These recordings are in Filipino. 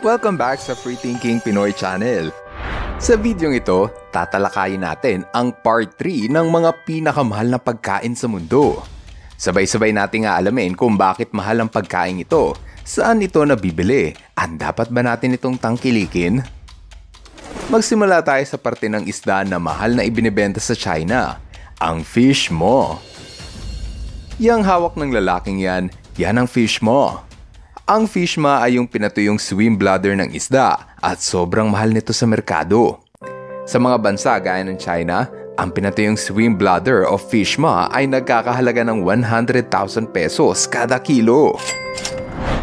Welcome back sa Free Thinking Pinoy Channel. Sa videong ito, tatalakayin natin ang part 3 ng mga pinakamahal na pagkain sa mundo. Sabay-sabay natin nga alamin kung bakit mahal ang pagkain ito, saan ito nabibili, at dapat ba natin itong tangkilikin? Magsimula tayo sa parte ng isda na mahal na ibinebenta sa China, ang fish maw. Yang hawak ng lalaking yan ang fish maw. Ang fish maw ay yung pinatuyong swim bladder ng isda at sobrang mahal nito sa merkado. Sa mga bansa gaya ng China, ang pinatuyong swim bladder o fish maw ay nagkakahalaga ng 100,000 pesos kada kilo.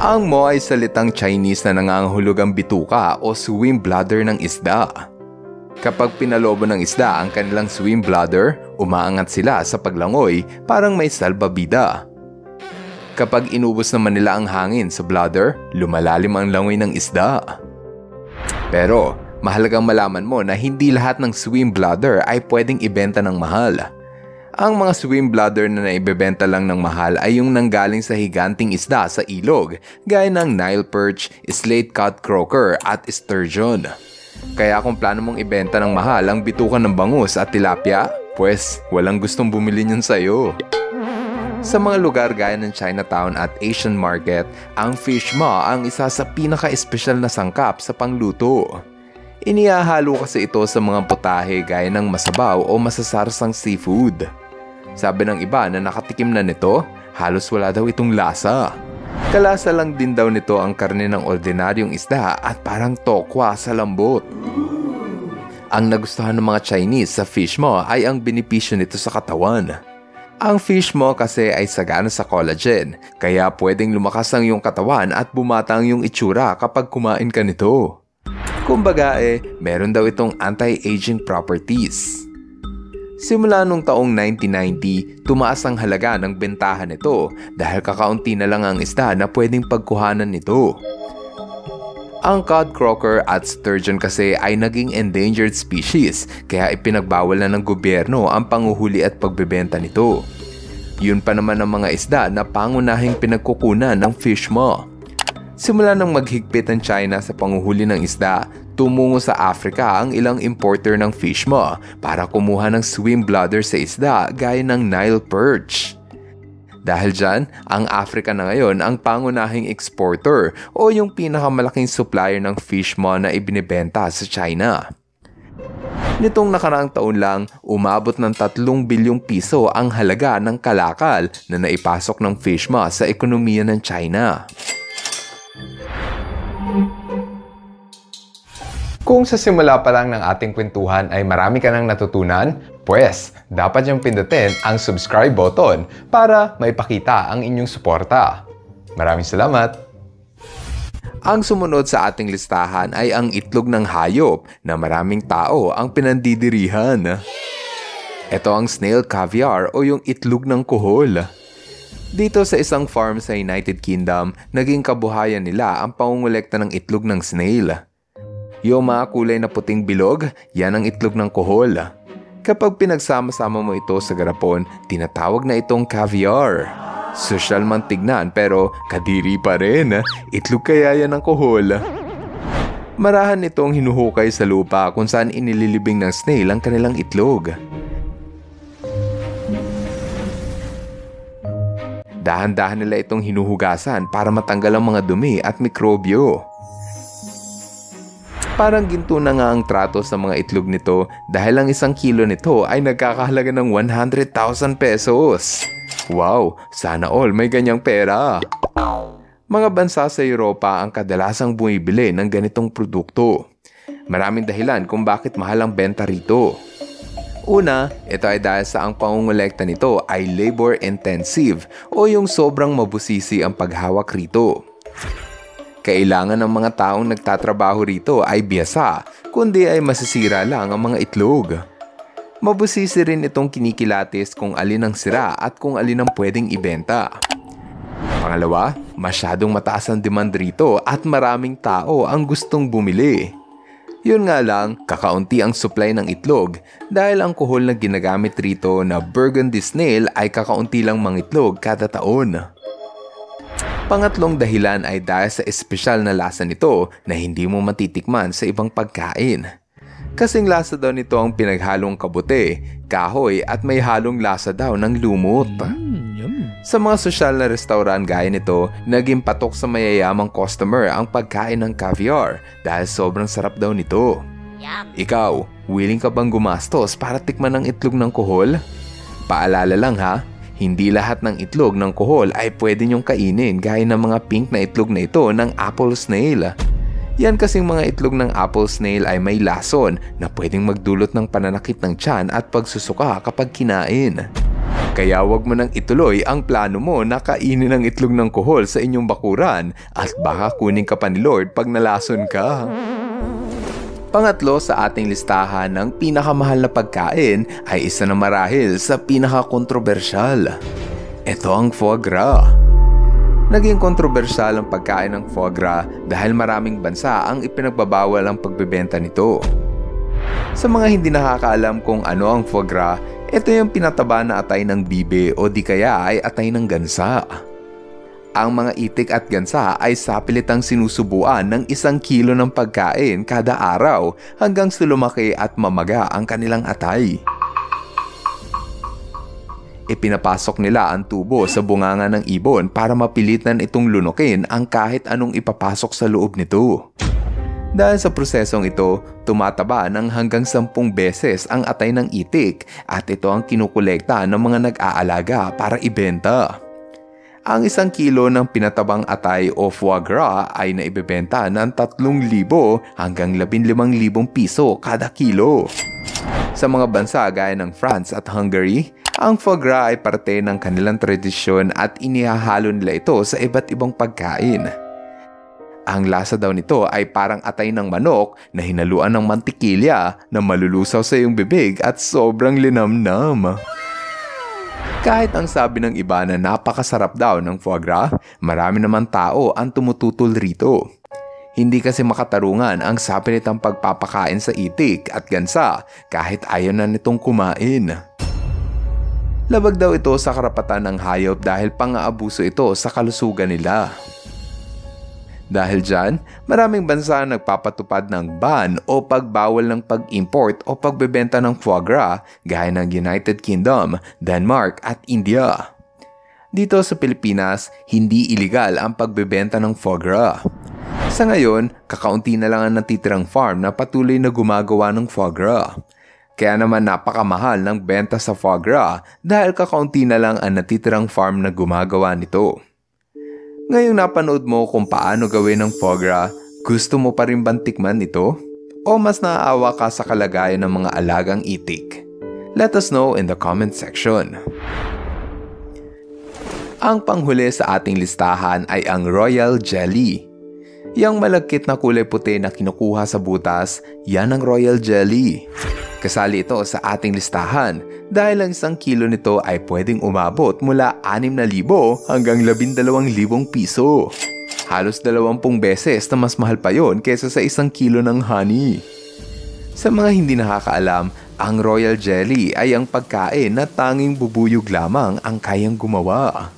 Ang maw ay salitang Chinese na nangangahulugang bituka o swim bladder ng isda. Kapag pinalobo ng isda ang kanilang swim bladder, umaangat sila sa paglangoy parang may salbabida. Kapag inubos naman nila ang hangin sa bladder, lumalalim ang langoy ng isda. Pero, mahalagang malaman mo na hindi lahat ng swim bladder ay pwedeng ibenta ng mahal. Ang mga swim bladder na naibebenta lang ng mahal ay yung nanggaling sa higanting isda sa ilog, gaya ng Nile perch, slate-cut croaker at sturgeon. Kaya kung plano mong ibenta ng mahal ang bitukan ng bangus at tilapia, pues walang gustong bumili niyan sa'yo. Sa mga lugar gaya ng Chinatown at Asian Market, ang fish maw ang isa sa pinaka-espesyal na sangkap sa pangluto. Inihahalo kasi ito sa mga putahe gaya ng masabaw o masasarsang seafood. Sabi ng iba na nakatikim na nito, halos wala daw itong lasa. Kalasa lang din daw nito ang karne ng ordinaryong isda at parang tokwa sa lambot. Ang nagustuhan ng mga Chinese sa fish maw ay ang benepisyo nito sa katawan. Ang fish maw kasi ay sagana sa collagen, kaya pwedeng lumakas ang iyong katawan at bumata ang iyong itsura kapag kumain ka nito. Kumbaga meron daw itong anti-aging properties. Simula nung taong 1990, tumaas ang halaga ng bentahan nito dahil kakaunti na lang ang isda na pwedeng pagkuhanan nito. Ang cod croaker at sturgeon kasi ay naging endangered species kaya ipinagbawal na ng gobyerno ang panguhuli at pagbebenta nito. Yun pa naman ang mga isda na pangunahing pinagkukunan ng fish maw. Simula nang maghigpit ang China sa panguhuli ng isda, tumungo sa Africa ang ilang importer ng fish maw para kumuha ng swim bladder sa isda gaya ng Nile perch. Dahil dyan, ang Africa na ngayon ang pangunahing exporter o yung pinakamalaking supplier ng fish maw na ibinebenta sa China. Nitong nakaraang taon lang, umabot ng 3 bilyong piso ang halaga ng kalakal na naipasok ng fish maw sa ekonomiya ng China. Kung sa simula pa lang ng ating kwentuhan ay marami ka nang natutunan, pues dapat niyong pindutin ang subscribe button para maipakita ang inyong suporta. Maraming salamat! Ang sumunod sa ating listahan ay ang itlog ng hayop na maraming tao ang pinandidirihan. Ito ang snail caviar o yung itlog ng kuhol. Dito sa isang farm sa United Kingdom, naging kabuhayan nila ang pangungulekta ng itlog ng snail. Yung mga kulay na puting bilog, yan ang itlog ng kuhol. Kapag pinagsama-sama mo ito sa garapon, tinatawag na itong caviar. Sosyal man tignan pero kadiri pa rin. Itlog kaya yan ng kuhol. Marahan itong hinuhukay sa lupa kung saan inililibing ng snail ang kanilang itlog. Dahan-dahan nila itong hinuhugasan para matanggal ang mga dumi at mikrobyo. Parang ginto na nga ang trato sa mga itlog nito dahil ang 1 kilo nito ay nagkakahalaga ng 100,000 pesos. Wow, sana all may ganyang pera. Mga bansa sa Europa ang kadalasang bumibili ng ganitong produkto. Maraming dahilan kung bakit mahal ang benta rito. Una, ito ay dahil sa ang pangungulekta nito ay labor intensive o yung sobrang mabusisi ang paghawak rito. Kailangan ng mga taong nagtatrabaho rito ay biyasa, kundi ay masisira lang ang mga itlog. Mabusisi rin itong kinikilatis kung alin ang sira at kung alin ang pwedeng ibenta. Pangalawa, masyadong mataas ang demand rito at maraming tao ang gustong bumili. Yun nga lang, kakaunti ang supply ng itlog dahil ang kuhol na ginagamit rito na Burgundy snail ay kakaunti lang mangitlog kada taon. Pangatlong dahilan ay dahil sa espesyal na lasa nito na hindi mo matitikman sa ibang pagkain. Kasing lasa daw nito ang pinaghalong kabote, kahoy at may halong lasa daw ng lumot. Sa mga sosyal na restaurant gaya nito, naging patok sa mayayamang customer ang pagkain ng caviar dahil sobrang sarap daw nito. Ikaw, willing ka bang gumastos para tikman ang itlog ng kuhol? Paalala lang ha, hindi lahat ng itlog ng kuhol ay pwede niyong kainin gaya ng mga pink na itlog na ito ng apple snail. Yan kasing mga itlog ng apple snail ay may lason na pwedeng magdulot ng pananakit ng tiyan at pagsusuka kapag kinain. Kaya wag mo nang ituloy ang plano mo na kainin ang itlog ng kuhol sa inyong bakuran at baka kunin ka pa ni Lord pag nalason ka. Pangatlo sa ating listahan ng pinakamahal na pagkain ay isa na marahil sa pinakakontrobersyal. Ito ang foie gras. Naging kontrobersyal ang pagkain ng foie gras dahil maraming bansa ang ipinagbabawal ang pagbebenta nito. Sa mga hindi nakakaalam kung ano ang foie gras, ito yung pinataba na atay ng bibe o di kaya ay atay ng gansa. Ang mga itik at gansa ay sapilitang sinusubuan ng 1 kilo ng pagkain kada araw hanggang sa lumaki at mamaga ang kanilang atay. Ipinapasok nila ang tubo sa bunganga ng ibon para mapilitan itong lunukin ang kahit anong ipapasok sa loob nito. Dahil sa prosesong ito, tumataba ng hanggang 10 beses ang atay ng itik at ito ang kinukolekta ng mga nag-aalaga para ibenta. Ang 1 kilo ng pinatabang atay o foie gras ay naibebenta ng 3,000 hanggang 15,000 piso kada kilo. Sa mga bansa gaya ng France at Hungary, ang foie gras ay parte ng kanilang tradisyon at inihahalo nila ito sa iba't ibang pagkain. Ang lasa daw nito ay parang atay ng manok na hinaluan ng mantikilya na malulusaw sa iyong bibig at sobrang linamnam. Kahit ang sabi ng iba na napakasarap daw ng foie gras, marami naman tao ang tumututol rito. Hindi kasi makatarungan ang sapilitang pagpapakain sa itik at gansa kahit ayaw na nitong kumain. Labag daw ito sa karapatan ng hayop dahil pang-aabuso ito sa kalusugan nila. Dahil dyan, maraming bansa ang nagpapatupad ng ban o pagbawal ng pag-import o pagbebenta ng foie gras gaya ng United Kingdom, Denmark at India. Dito sa Pilipinas, hindi iligal ang pagbebenta ng foie gras. Sa ngayon, kakaunti na lang ang natitirang farm na patuloy na gumagawa ng foie gras. Kaya naman napakamahal ng benta sa foie gras dahil kakaunti na lang ang natitirang farm na gumagawa nito. Ngayong napanood mo kung paano gawin ng foie gras, gusto mo pa rin bang tikman ito? O mas naaawa ka sa kalagayan ng mga alagang itik? Let us know in the comment section. Ang panghuli sa ating listahan ay ang royal jelly. Yang malagkit na kulay puti na kinukuha sa butas, yan ang royal jelly. Kasali ito sa ating listahan dahil ang 1 kilo nito ay pwedeng umabot mula 6,000 hanggang 12,000 piso. Halos 20 beses na mas mahal pa yon kaysa sa 1 kilo ng honey. Sa mga hindi nakakaalam, ang royal jelly ay ang pagkain na tanging bubuyog lamang ang kayang gumawa.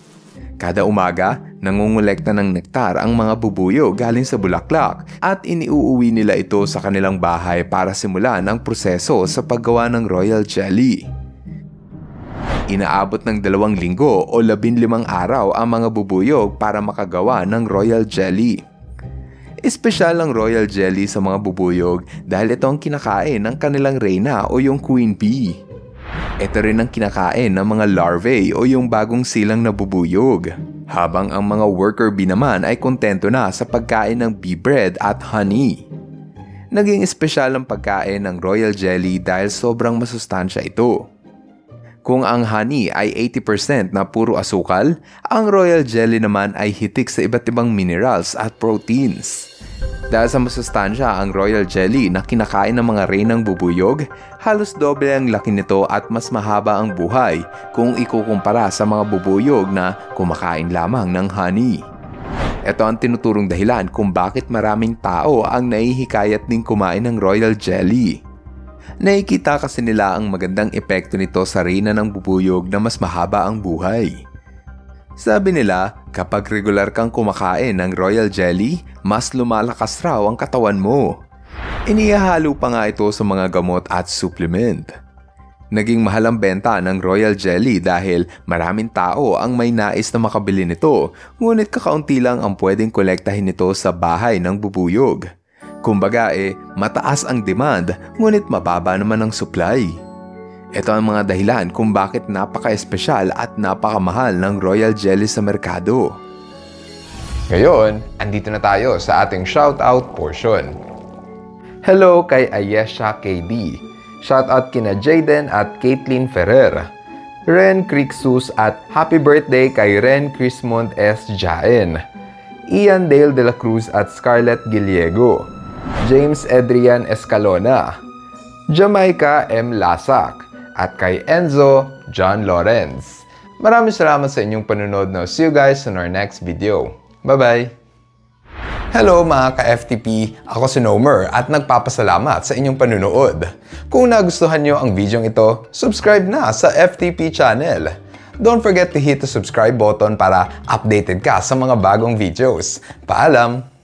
Kada umaga, nangungulekta ng nektar ang mga bubuyog galing sa bulaklak at iniuuwi nila ito sa kanilang bahay para simulan ang proseso sa paggawa ng royal jelly. Inaabot ng 2 linggo o 15 araw ang mga bubuyog para makagawa ng royal jelly. Espesyal ang royal jelly sa mga bubuyog dahil ito ang kinakain ng kanilang reyna o yung queen bee. Ito rin ang kinakain ng mga larvae o yung bagong silang na bubuyog. Habang ang mga worker bee naman ay kontento na sa pagkain ng bee bread at honey. Naging espesyal ang pagkain ng royal jelly dahil sobrang masustansya ito. Kung ang honey ay 80% na puro asukal, ang royal jelly naman ay hitik sa iba't ibang minerals at proteins. Dahil sa masustansya ang royal jelly na kinakain ng mga reynang bubuyog, halos doble ang laki nito at mas mahaba ang buhay kung ikukumpara sa mga bubuyog na kumakain lamang ng honey. Ito ang tinuturong dahilan kung bakit maraming tao ang nahihikayat ding kumain ng royal jelly. Nakikita kasi nila ang magandang epekto nito sa reyna ng bubuyog na mas mahaba ang buhay. Sabi nila, kapag regular kang kumakain ng royal jelly, mas lumalakas raw ang katawan mo. Inihahalo pa nga ito sa mga gamot at supplement. Naging mahal ang benta ng royal jelly dahil maraming tao ang may nais na makabili nito, ngunit kakaunti lang ang pwedeng kolektahin nito sa bahay ng bubuyog. Kumbaga mataas ang demand, ngunit mababa naman ang supply. Ito ang mga dahilan kung bakit napaka-espesyal at napakamahal ng royal jelly sa merkado. Ngayon, andito na tayo sa ating shoutout portion. Hello kay Ayesha KD. Shoutout kina Jaden at Caitlin Ferrer. Ren Crixus at happy birthday kay Ren Crismond S. Jaen. Ian Dale de la Cruz at Scarlett Giliego. James Adrian Escalona. Jamaica M. Lasak. At kay Enzo John Lawrence. Maraming salamat sa inyong panunod. Now, see you guys in our next video. Bye-bye! Hello mga ka-FTP! Ako si Nomer at nagpapasalamat sa inyong panunood. Kung nagustuhan nyo ang video ito, subscribe na sa FTP channel. Don't forget to hit the subscribe button para updated ka sa mga bagong videos. Paalam!